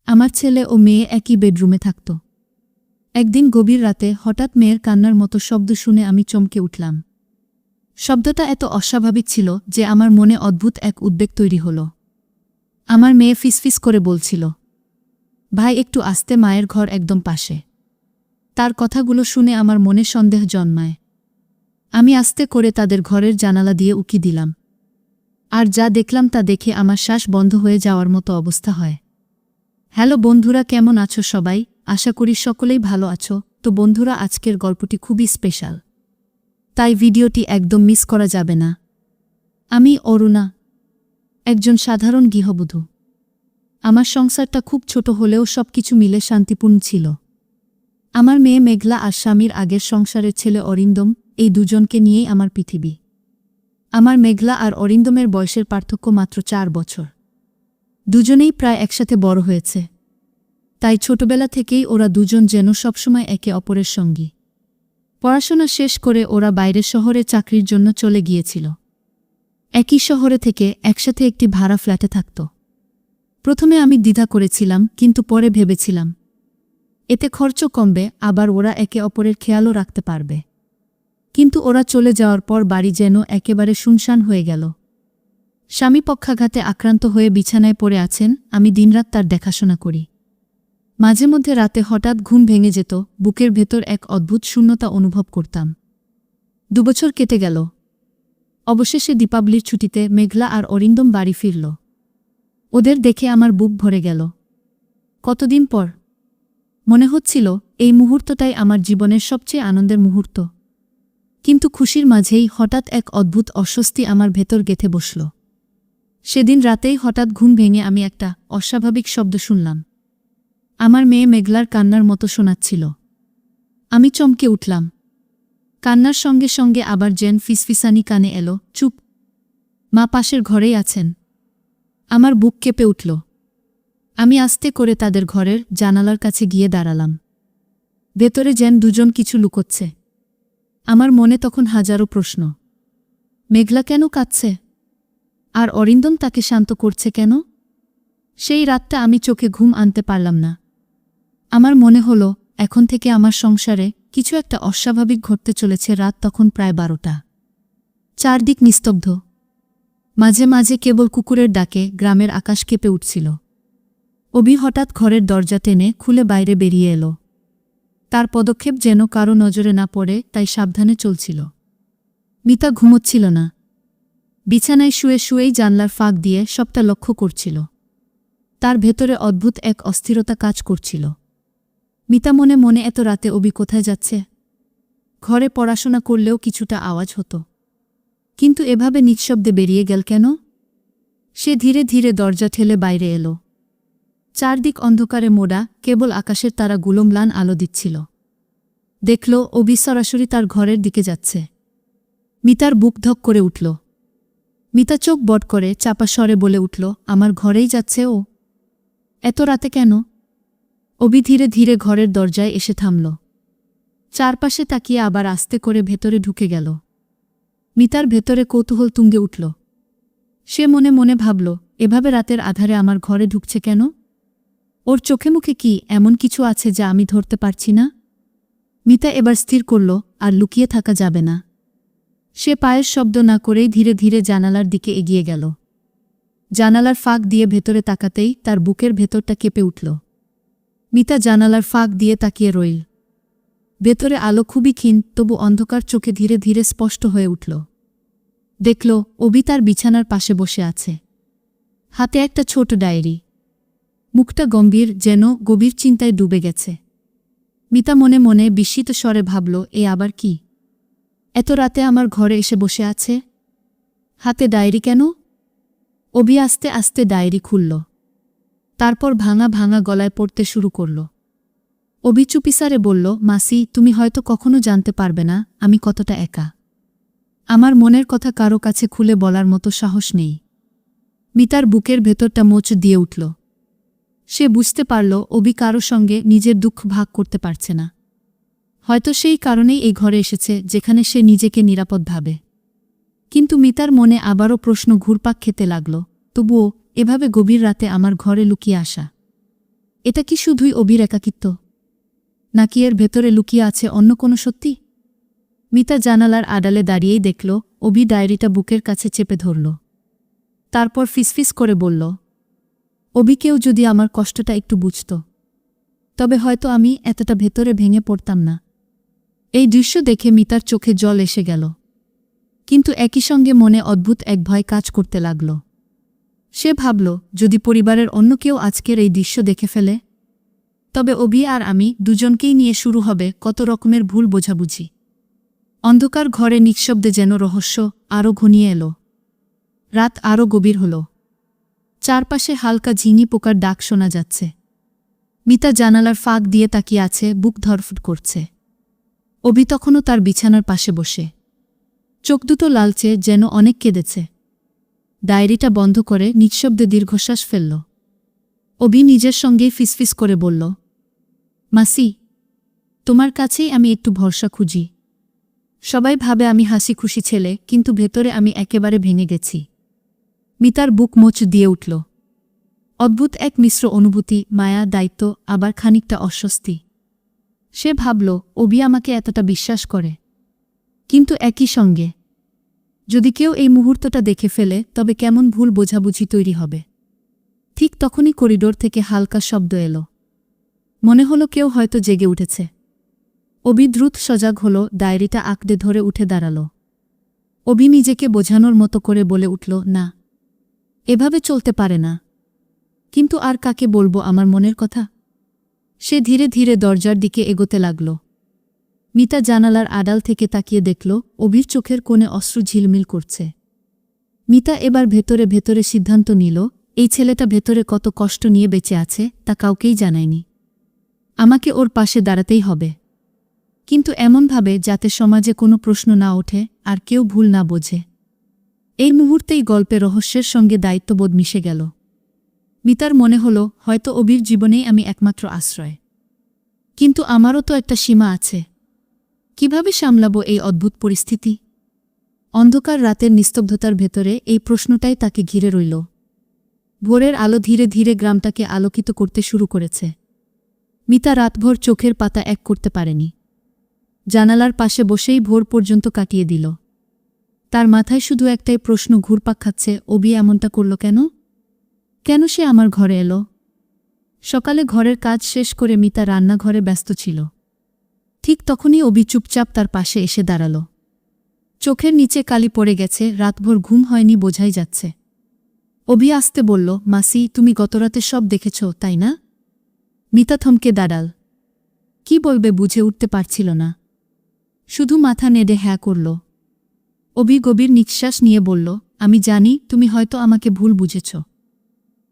আমার ছেলে ও মেয়ে একই বেডরুমে থাকত। একদিন গভীর রাতে হঠাৎ মেয়ের কান্নার মতো শব্দ শুনে আমি চমকে উঠলাম। শব্দটা এত অস্বাভাবিক ছিল যে আমার মনে অদ্ভুত এক উদ্বেগ তৈরি হল। আমার মেয়ে ফিসফিস করে বলছিল, ভাই একটু আস্তে, মায়ের ঘর একদম পাশে। তার কথাগুলো শুনে আমার মনে সন্দেহ জন্মায়। আমি আস্তে করে তাদের ঘরের জানালা দিয়ে উকি দিলাম। আর যা দেখলাম তা দেখে আমার শ্বাস বন্ধ হয়ে যাওয়ার মতো অবস্থা হয়। হ্যালো বন্ধুরা, কেমন আছো সবাই? আশা করি সকলেই ভালো আছো। তো বন্ধুরা, আজকের গল্পটি খুবই স্পেশাল, তাই ভিডিওটি একদম মিস করা যাবে না। আমি অরুণা, একজন সাধারণ গৃহবধূ। আমার সংসারটা খুব ছোট হলেও সবকিছু মিলে শান্তিপূর্ণ ছিল। আমার মেয়ে মেঘলা আর স্বামীর আগের সংসারের ছেলে অরিন্দম, এই দুজনকে নিয়েই আমার পৃথিবী। আমার মেঘলা আর অরিন্দমের বয়সের পার্থক্য মাত্র 4 বছর। দুজনেই প্রায় একসাথে বড় হয়েছে, তাই ছোটবেলা থেকেই ওরা দুজন যেন সবসময় একে অপরের সঙ্গী। পড়াশোনা শেষ করে ওরা বাইরের শহরে চাকরির জন্য চলে গিয়েছিল। একই শহরে থেকে একসাথে একটি ভাড়া ফ্ল্যাটে থাকত। প্রথমে আমি দ্বিধা করেছিলাম, কিন্তু পরে ভেবেছিলাম এতে খরচ কমবে, আবার ওরা একে অপরের খেয়ালও রাখতে পারবে। কিন্তু ওরা চলে যাওয়ার পর বাড়ি যেন একেবারে শুনশান হয়ে গেল। স্বামী পক্ষাঘাতে আক্রান্ত হয়ে বিছানায় পড়ে আছেন, আমি দিনরাত তার দেখাশোনা করি। মাঝে মধ্যে রাতে হঠাৎ ঘুম ভেঙে যেত, বুকের ভেতর এক অদ্ভুত শূন্যতা অনুভব করতাম। 2 বছর কেটে গেল। অবশেষে দীপাবলির ছুটিতে মেঘলা আর অরিন্দম বাড়ি ফিরল। ওদের দেখে আমার বুক ভরে গেল। কতদিন পর! মনে হচ্ছিল এই মুহূর্তটাই আমার জীবনের সবচেয়ে আনন্দের মুহূর্ত। কিন্তু খুশির মাঝেই হঠাৎ এক অদ্ভুত অস্বস্তি আমার ভেতর গেঁথে বসল। সেদিন রাতেই হঠাৎ ঘুম ভেঙে আমি একটা অস্বাভাবিক শব্দ শুনলাম। আমার মেয়ে মেঘলার কান্নার মতো শোনাচ্ছিল। আমি চমকে উঠলাম। কান্নার সঙ্গে সঙ্গে আবার যেন ফিসফিসানি কানে এলো, চুপ, মা পাশের ঘরেই আছেন। আমার বুক কেঁপে উঠল। আমি আস্তে করে তাদের ঘরের জানালার কাছে গিয়ে দাঁড়ালাম। ভেতরে যেন দুজন কিছু লুকোচ্ছে। আমার মনে তখন হাজারো প্রশ্ন। মেঘলা কেন কাঁদছে? আর অরিন্দম তাকে শান্ত করছে কেন? সেই রাতটা আমি চোখে ঘুম আনতে পারলাম না। আমার মনে হলো এখন থেকে আমার সংসারে কিছু একটা অস্বাভাবিক ঘটতে চলেছে। রাত তখন প্রায় 12টা। চারদিক নিস্তব্ধ। মাঝে মাঝে কেবল কুকুরের ডাকে গ্রামের আকাশ কেঁপে উঠছিল। অভি হঠাৎ ঘরের দরজা টেনে খুলে বাইরে বেরিয়ে এলো। তার পদক্ষেপ যেন কারো নজরে না পড়ে, তাই সাবধানে চলছিল। মিতা ঘুমোচ্ছিল না। বিছানায় শুয়ে শুয়েই জানলার ফাঁক দিয়ে সবটা লক্ষ্য করছিল। তার ভেতরে অদ্ভুত এক অস্থিরতা কাজ করছিল। মিতা মনে মনে, এত রাতে অভি কোথায় যাচ্ছে? ঘরে পড়াশোনা করলেও কিছুটা আওয়াজ হতো, কিন্তু এভাবে নিঃশব্দে বেরিয়ে গেল কেন? সে ধীরে ধীরে দরজা ঠেলে বাইরে এলো। চারদিক অন্ধকারে মোড়া, কেবল আকাশের তারাগুলো ম্লান আলো দিচ্ছিল। দেখল অভি সরাসরি তার ঘরের দিকে যাচ্ছে। মিতার বুক ধক করে উঠল। মিতা চোখ বট করে চাপা স্বরে বলে উঠল, আমার ঘরেই যাচ্ছে ও? এত রাতে কেন? অভি ধীরে ধীরে ঘরের দরজায় এসে থামল। চারপাশে তাকিয়ে আবার আস্তে করে ভেতরে ঢুকে গেল। মিতার ভেতরে কৌতূহল তুঙ্গে উঠল। সে মনে মনে ভাবল, এভাবে রাতের আধারে আমার ঘরে ঢুকছে কেন? ওর চোখে মুখে কি এমন কিছু আছে যা আমি ধরতে পারছি না? মিতা এবার স্থির করল, আর লুকিয়ে থাকা যাবে না। সে পায়ের শব্দ না করেই ধীরে ধীরে জানালার দিকে এগিয়ে গেল। জানালার ফাঁক দিয়ে ভেতরে তাকাতেই তার বুকের ভেতরটা কেঁপে উঠল। মিতা জানালার ফাঁক দিয়ে তাকিয়ে রইল। ভেতরে আলো খুবই ক্ষীণ, তবু অন্ধকার চোখে ধীরে ধীরে স্পষ্ট হয়ে উঠল। দেখল অভি তার বিছানার পাশে বসে আছে। হাতে একটা ছোট ডায়েরি। মুখটা গম্ভীর, যেন গভীর চিন্তায় ডুবে গেছে। মিতা মনে মনে বিস্মিত স্বরে ভাবল, এ আবার কি? এত রাতে আমার ঘরে এসে বসে আছে? হাতে ডায়েরি কেন? অভি আস্তে আস্তে ডায়েরি খুলল। তারপর ভাঙা ভাঙা গলায় পড়তে শুরু করল। অভি চুপিসারে বলল, মাসি, তুমি হয়তো কখনো জানতে পারবে না আমি কতটা একা। আমার মনের কথা কারো কাছে খুলে বলার মতো সাহস নেই। মিতার বুকের ভেতরটা মোচ দিয়ে উঠল। সে বুঝতে পারল অভি কারো সঙ্গে নিজের দুঃখ ভাগ করতে পারছে না। হয়তো সেই কারণেই এই ঘরে এসেছে, যেখানে সে নিজেকে নিরাপদ ভাবে। কিন্তু মিতার মনে আবারও প্রশ্ন ঘুরপাক খেতে লাগল, তবুও এভাবে গভীর রাতে আমার ঘরে লুকিয়ে আসা। এটা কি শুধুই অবির একাকিত্ব, নাকি এর ভেতরে লুকিয়ে আছে অন্য কোনো সত্যি? মিতা জানালার আড়ালে দাঁড়িয়েই দেখল অভি ডায়েরিটা বুকের কাছে চেপে ধরল। তারপর ফিসফিস করে বলল, অভিকেও যদি আমার কষ্টটা একটু বুঝত, তবে হয়তো আমি এতটা ভেতরে ভেঙে পড়তাম না। এই দৃশ্য দেখে মিতার চোখে জল এসে গেল, কিন্তু একই সঙ্গে মনে অদ্ভুত এক ভয় কাজ করতে লাগল। সে ভাবল, যদি পরিবারের অন্য কেউ আজকের এই দৃশ্য দেখে ফেলে, তবে অভি আর আমি দুজনকেই নিয়ে শুরু হবে কত রকমের ভুল বোঝাবুঝি। অন্ধকার ঘরে নিঃশব্দে যেন রহস্য আরও ঘনিয়ে এল। রাত আরও গভীর হল। চারপাশে হালকা ঝিঙি পোকার ডাক শোনা যাচ্ছে। মিতা জানালার ফাঁক দিয়ে তাকিয়ে আছে, বুক ধরফট করছে। অভি তখনও তার বিছানার পাশে বসে, চোখ দুটো লালচে, যেন অনেক কেঁদেছে। ডায়েরিটা বন্ধ করে নিঃশব্দে দীর্ঘশ্বাস ফেলল। অভি নিজের সঙ্গেই ফিসফিস করে বলল, মাসি, তোমার কাছেই আমি একটু ভরসা খুঁজি। সবাই ভাবে আমি হাসি খুশি ছেলে, কিন্তু ভেতরে আমি একেবারে ভেঙে গেছি। মিতার বুক মোচ দিয়ে উঠল। অদ্ভুত এক মিশ্র অনুভূতি, মায়া, দায়িত্ব, আবার খানিকটা অস্বস্তি। সে ভাবল, অভি আমাকে এতটা বিশ্বাস করে, কিন্তু একই সঙ্গে যদি কেউ এই মুহূর্তটা দেখে ফেলে, তবে কেমন ভুল বোঝাবুঝি তৈরি হবে। ঠিক তখনই করিডোর থেকে হালকা শব্দ এল। মনে হলো কেউ হয়তো জেগে উঠেছে। অভি দ্রুত সজাগ হল, ডায়েরিটা আঁকড়ে ধরে উঠে দাঁড়াল। অভি নিজেকে বোঝানোর মতো করে বলে উঠল, না, এভাবে চলতে পারে না। কিন্তু আর কাকে বলবো আমার মনের কথা? সে ধীরে ধীরে দরজার দিকে এগোতে লাগল। মিতা জানালার আড়াল থেকে তাকিয়ে দেখল অভির চোখের কোণে অশ্রু ঝিলমিল করছে। মিতা এবার ভেতরে ভেতরে সিদ্ধান্ত নিল, এই ছেলেটা ভেতরে কত কষ্ট নিয়ে বেঁচে আছে তা কাউকেই জানায়নি। আমাকে ওর পাশে দাঁড়াতেই হবে, কিন্তু এমনভাবে যাতে সমাজে কোনো প্রশ্ন না ওঠে আর কেউ ভুল না বোঝে। এই মুহূর্তেই গল্পে রহস্যের সঙ্গে দায়িত্ববোধ মিশে গেল। মিতার মনে হল, হয়তো অভির জীবনেই আমি একমাত্র আশ্রয়, কিন্তু আমারও তো একটা সীমা আছে। কিভাবে সামলাবো এই অদ্ভুত পরিস্থিতি? অন্ধকার রাতের নিস্তব্ধতার ভেতরে এই প্রশ্নটাই তাকে ঘিরে রইল। ভোরের আলো ধীরে ধীরে গ্রামটাকে আলোকিত করতে শুরু করেছে। মিতা রাতভর চোখের পাতা এক করতে পারেনি। জানালার পাশে বসেই ভোর পর্যন্ত কাটিয়ে দিল। তার মাথায় শুধু একটাই প্রশ্ন ঘুরপাক খাচ্ছে, অভি এমনটা করল কেন? কেন সে আমার ঘরে এলো? সকালে ঘরের কাজ শেষ করে মিতা রান্নাঘরে ব্যস্ত ছিল। ঠিক তখনই অভি চুপচাপ তার পাশে এসে দাঁড়াল। চোখের নিচে কালি পড়ে গেছে, রাতভর ঘুম হয়নি বোঝাই যাচ্ছে। অভি আস্তে বলল, মাসি, তুমি গতরাতে সব দেখেছ, তাই না? মিতা থমকে দাঁড়াল। কি বলবে বুঝে উঠতে পারছিল না, শুধু মাথা নেড়ে হ্যাঁ করল। অভি গভীর নিঃশ্বাস নিয়ে বলল, আমি জানি তুমি হয়তো আমাকে ভুল বুঝেছ,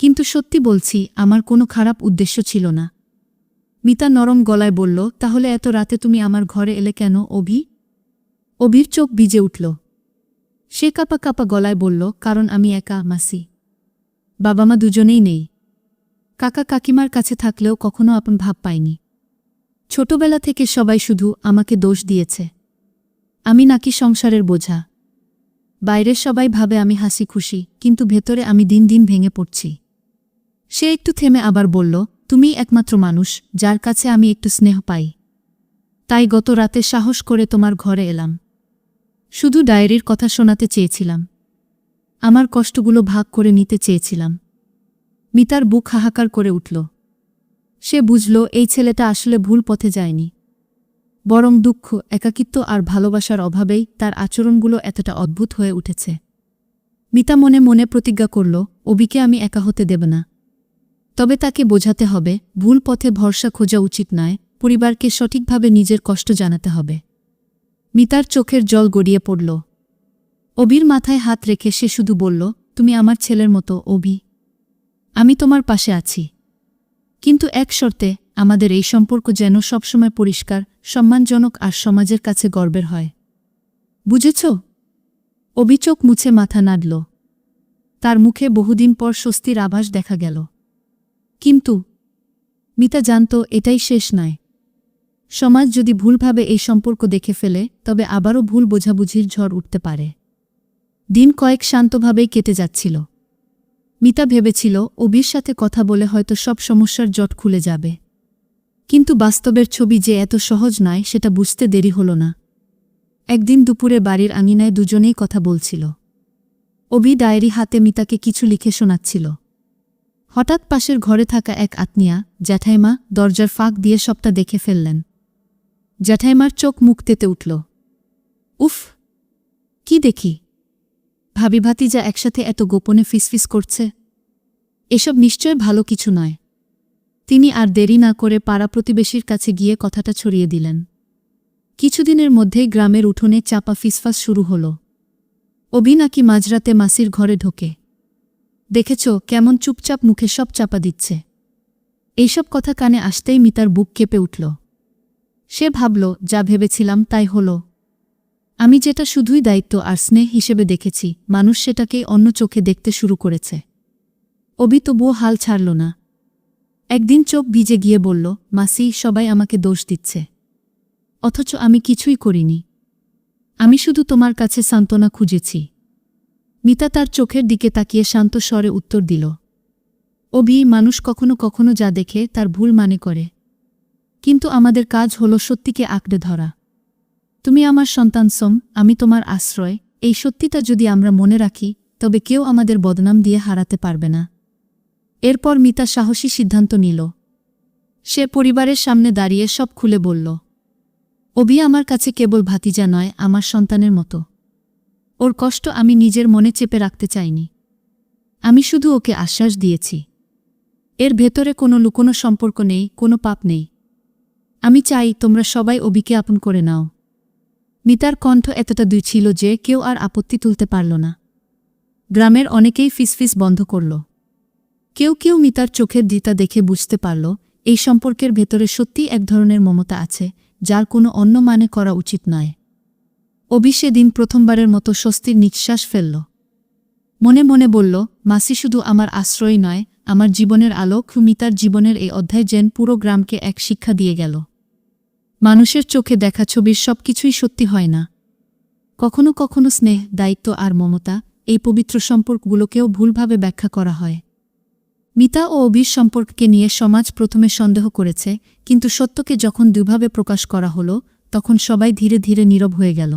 কিন্তু সত্যি বলছি, আমার কোনো খারাপ উদ্দেশ্য ছিল না। মিতা নরম গলায় বলল, তাহলে এত রাতে তুমি আমার ঘরে এলে কেন অভি? অভির চোখ ভিজে উঠল। সে কাঁপা কাঁপা গলায় বলল, কারণ আমি একা, মাসি। বাবা মা দুজনেই নেই। কাকা কাকিমার কাছে থাকলেও কখনো আপন ভাব পাইনি। ছোটবেলা থেকে সবাই শুধু আমাকে দোষ দিয়েছে, আমি নাকি সংসারের বোঝা। বাইরের সবাই ভাবে আমি হাসি খুশি, কিন্তু ভেতরে আমি দিন দিন ভেঙে পড়ছি। সে একটু থেমে আবার বলল, তুমিই একমাত্র মানুষ যার কাছে আমি একটু স্নেহ পাই। তাই গত রাতে সাহস করে তোমার ঘরে এলাম। শুধু ডায়েরির কথা শোনাতে চেয়েছিলাম, আমার কষ্টগুলো ভাগ করে নিতে চেয়েছিলাম। মিতার বুক হাহাকার করে উঠল। সে বুঝল, এই ছেলেটা আসলে ভুল পথে যায়নি, বরং দুঃখ, একাকিত্ব আর ভালোবাসার অভাবেই তার আচরণগুলো এতটা অদ্ভুত হয়ে উঠেছে। মিতা মনে মনে প্রতিজ্ঞা করল, অভিকে আমি একা হতে দেব না। তবে তাকে বোঝাতে হবে, ভুল পথে ভরসা খোঁজা উচিত নয়, পরিবারকে সঠিকভাবে নিজের কষ্ট জানাতে হবে। মিতার চোখের জল গড়িয়ে পড়ল। অভির মাথায় হাত রেখে সে শুধু বলল, তুমি আমার ছেলের মতো অভি, আমি তোমার পাশে আছি। কিন্তু এক শর্তে, আমাদের এই সম্পর্ক যেন সবসময় পরিষ্কার, সম্মানজনক আর সমাজের কাছে গর্বের হয়। বুঝেছ? অভি চোখ মুছে মাথা নাড়ল। তার মুখে বহুদিন পর স্বস্তির আভাস দেখা গেল। কিন্তু মিতা জানত, এটাই শেষ নয়। সমাজ যদি ভুলভাবে এই সম্পর্ক দেখে ফেলে, তবে আবারও ভুল বোঝাবুঝির ঝড় উঠতে পারে। দিন কয়েক শান্তভাবেই কেটে যাচ্ছিল। মিতা ভেবেছিল অবির সাথে কথা বলে হয়তো সব সমস্যার জট খুলে যাবে। কিন্তু বাস্তবের ছবি যে এত সহজ নয় সেটা বুঝতে দেরি হল না। একদিন দুপুরে বাড়ির আঙিনায় দুজনেই কথা বলছিল। অভি ডায়েরি হাতে মিতাকে কিছু লিখে শোনাচ্ছিল। হঠাৎ পাশের ঘরে থাকা এক আত্মীয়া জ্যাঠাইমা দরজার ফাঁক দিয়ে সবটা দেখে ফেললেন। জ্যাঠাইমার চোখ মুখ তেতে উঠল। উফ, কি দেখি! ভাবি ভাতিজা একসাথে এত গোপনে ফিসফিস করছে। এসব নিশ্চয় ভালো কিছু নয়। তিনি আর দেরি না করে পাড়া প্রতিবেশীর কাছে গিয়ে কথাটা ছড়িয়ে দিলেন। কিছুদিনের মধ্যেই গ্রামের উঠোনে চাপা ফিসফাস শুরু হল। অভি নাকি মাঝরাতে মাসির ঘরে ঢোকে। দেখেছ কেমন চুপচাপ মুখে সব চাপা দিচ্ছে। এইসব কথা কানে আসতেই মিতার বুক কেঁপে উঠল। সে ভাবল, যা ভেবেছিলাম তাই হল। আমি যেটা শুধুই দায়িত্ব আর স্নেহ হিসেবে দেখেছি, মানুষ সেটাকেই অন্য চোখে দেখতে শুরু করেছে। অভি তবুও হাল ছাড়ল না। একদিন চোখ ভিজে গিয়ে বলল, মাসি, সবাই আমাকে দোষ দিচ্ছে, অথচ আমি কিছুই করিনি। আমি শুধু তোমার কাছে সান্ত্বনা খুঁজেছি। মিতা তার চোখের দিকে তাকিয়ে শান্ত স্বরে উত্তর দিল, অভি, মানুষ কখনো কখনো যা দেখে তার ভুল মানে করে, কিন্তু আমাদের কাজ হলো সত্যিকে আঁকড়ে ধরা। তুমি আমার সন্তান সোম, আমি তোমার আশ্রয়। এই সত্যিটা যদি আমরা মনে রাখি, তবে কেউ আমাদের বদনাম দিয়ে হারাতে পারবে না। এরপর মিতা সাহসী সিদ্ধান্ত নিল। সে পরিবারের সামনে দাঁড়িয়ে সব খুলে বলল, অভি আমার কাছে কেবল ভাতিজা নয়, আমার সন্তানের মতো। ওর কষ্ট আমি নিজের মনে চেপে রাখতে চাইনি। আমি শুধু ওকে আশ্বাস দিয়েছি, এর ভেতরে কোনো লুকোনো সম্পর্ক নেই, কোনো পাপ নেই। আমি চাই তোমরা সবাই অভিকে আপন করে নাও। মিতার কণ্ঠ এতটা দুই ছিল যে কেউ আর আপত্তি তুলতে পারল না। গ্রামের অনেকেই ফিসফিস বন্ধ করল। কেউ কেউ মিতার চোখের দ্বিতা দেখে বুঝতে পারল এই সম্পর্কের ভেতরে সত্যি এক ধরনের মমতা আছে, যার কোনো অন্য মানে করা উচিত নয়। অভি সেদিন প্রথমবারের মতো স্বস্তির নিঃশ্বাস ফেলল। মনে মনে বলল, মাসি শুধু আমার আশ্রয় নয়, আমার জীবনের আলো। মিতার জীবনের এই অধ্যায় যেন পুরো গ্রামকে এক শিক্ষা দিয়ে গেল। মানুষের চোখে দেখা ছবির সবকিছুই সত্যি হয় না। কখনো কখনো স্নেহ, দায়িত্ব আর মমতা, এই পবিত্র সম্পর্কগুলোকেও ভুলভাবে ব্যাখ্যা করা হয়। মিতা ও অভির সম্পর্ককে নিয়ে সমাজ প্রথমে সন্দেহ করেছে, কিন্তু সত্যকে যখন দুভাবে প্রকাশ করা হলো, তখন সবাই ধীরে ধীরে নীরব হয়ে গেল।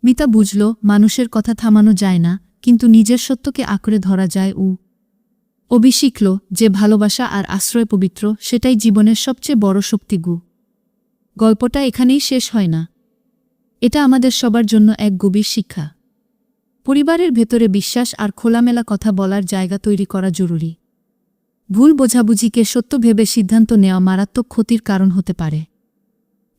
মিতা বুঝল, মানুষের কথা থামানো যায় না, কিন্তু নিজের সত্যকে আঁকড়ে ধরা যায়। অভি শিখল যে ভালোবাসা আর আশ্রয় পবিত্র, সেটাই জীবনের সবচেয়ে বড় শক্তিগু। গল্পটা এখানেই শেষ হয় না। এটা আমাদের সবার জন্য এক গভীর শিক্ষা। পরিবারের ভেতরে বিশ্বাস আর খোলামেলা কথা বলার জায়গা তৈরি করা জরুরি। ভুল বোঝাবুঝিকে সত্য ভেবে সিদ্ধান্ত নেওয়া মারাত্মক ক্ষতির কারণ হতে পারে।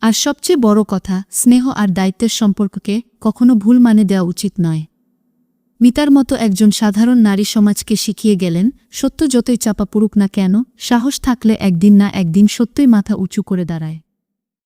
আর সবচেয়ে বড় কথা, স্নেহ আর দায়িত্বের সম্পর্ককে কখনো ভুল মানে দেওয়া উচিত নয়। মিতার মতো একজন সাধারণ নারী সমাজকে শিখিয়ে গেলেন, সত্য যতই চাপা পড়ুক না কেন, সাহস থাকলে একদিন না একদিন সত্যই মাথা উঁচু করে দাঁড়ায়।